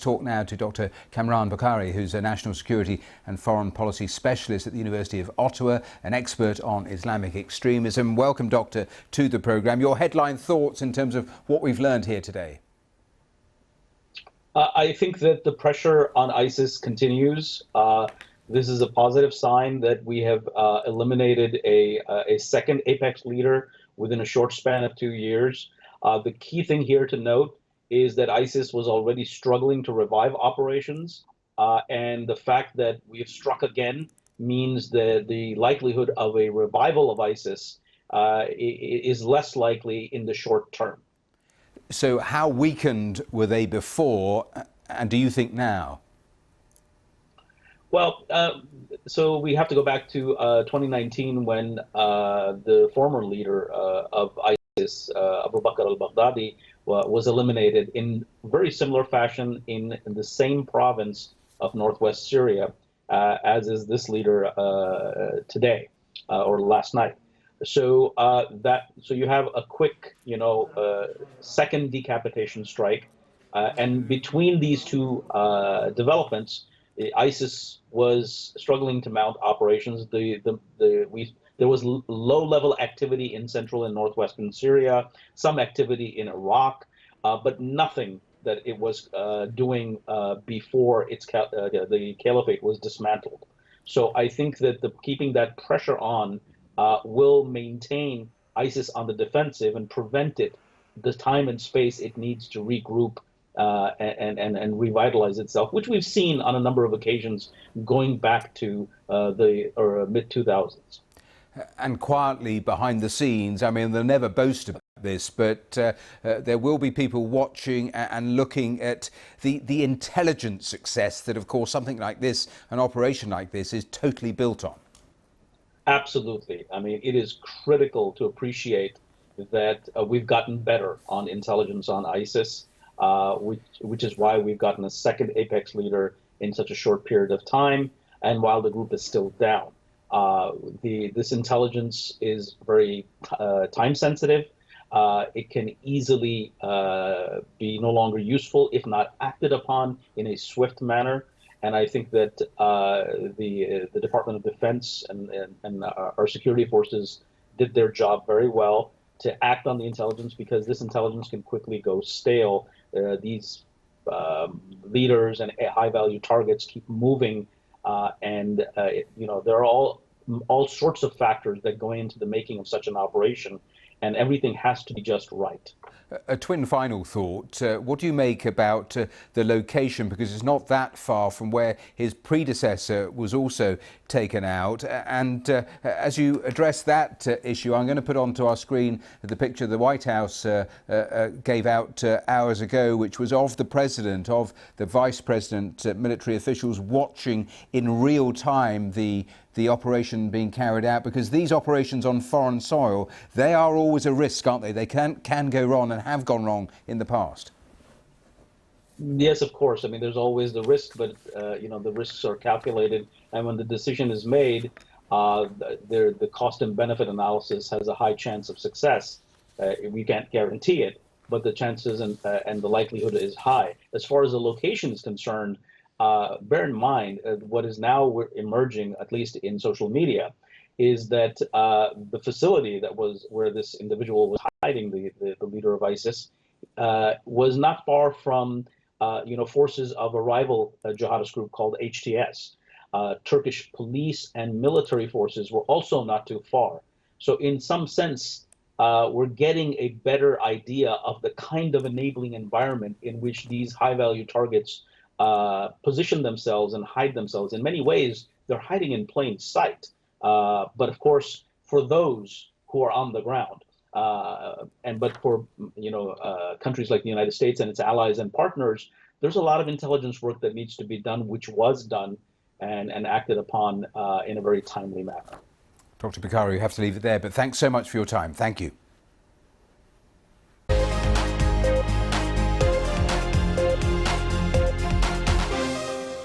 talk now to Dr. Kamran Bokhari, who's a national security and foreign policy specialist at the University of Ottawa, an expert on Islamic extremism. Welcome, Doctor, to the programme. Your headline thoughts in terms of what we've learned here today? I think that the pressure on ISIS continues. This is a positive sign that we have eliminated a second apex leader within a short span of 2 years. The key thing here to note is that ISIS was already struggling to revive operations, and the fact that we have struck again means that the likelihood of a revival of ISIS is less likely in the short term. So how weakened were they before, and do you think now? Well, so we have to go back to 2019 when the former leader of ISIS, Abu Bakr al-Baghdadi, was eliminated in very similar fashion in the same province of northwest Syria as is this leader today or last night. So so you have a quick, second decapitation strike, and between these two developments, ISIS was struggling to mount operations. There was low-level activity in central and northwestern Syria, some activity in Iraq, but nothing that it was doing before the caliphate was dismantled. So I think that keeping that pressure on will maintain ISIS on the defensive and prevent it the time and space it needs to regroup and revitalize itself, which we've seen on a number of occasions going back to the mid-2000s. And quietly behind the scenes, I mean, they'll never boast about this, but there will be people watching and looking at the intelligence success that, of course, something like this, an operation like this, is totally built on. Absolutely. I mean, it is critical to appreciate that we've gotten better on intelligence on ISIS, which is why we've gotten a second apex leader in such a short period of time, and while the group is still down. This intelligence is very time sensitive. It can easily be no longer useful if not acted upon in a swift manner. And I think that the Department of Defense and our security forces did their job very well to act on the intelligence, because this intelligence can quickly go stale. These leaders and high-value targets keep moving, and there are all sorts of factors that go into the making of such an operation, and everything has to be just right. A twin final thought. What do you make about the location? Because it's not that far from where his predecessor was also taken out. And as you address that issue, I'm going to put onto our screen the picture the White House gave out hours ago, which was of the president, of the vice president, military officials watching in real time the operation being carried out, because these operations on foreign soil, they are always a risk, aren't they? They can go wrong and have gone wrong in the past. Yes, of course. I mean, there's always the risk, but the risks are calculated, and when the decision is made, the cost and benefit analysis has a high chance of success. We can't guarantee it, but the chances and the likelihood is high. As far as the location is concerned, bear in mind what is now emerging, at least in social media, is that the facility that was where this individual was hiding, the leader of ISIS, was not far from forces of a rival jihadist group called HTS. Turkish police and military forces were also not too far. So in some sense, we're getting a better idea of the kind of enabling environment in which these high-value targets position themselves and hide themselves. In many ways, they're hiding in plain sight. But of course, for those who are on the ground, but for countries like the United States and its allies and partners, there's a lot of intelligence work that needs to be done, which was done and acted upon in a very timely manner. Dr. Bokhari, you have to leave it there, but thanks so much for your time. Thank you.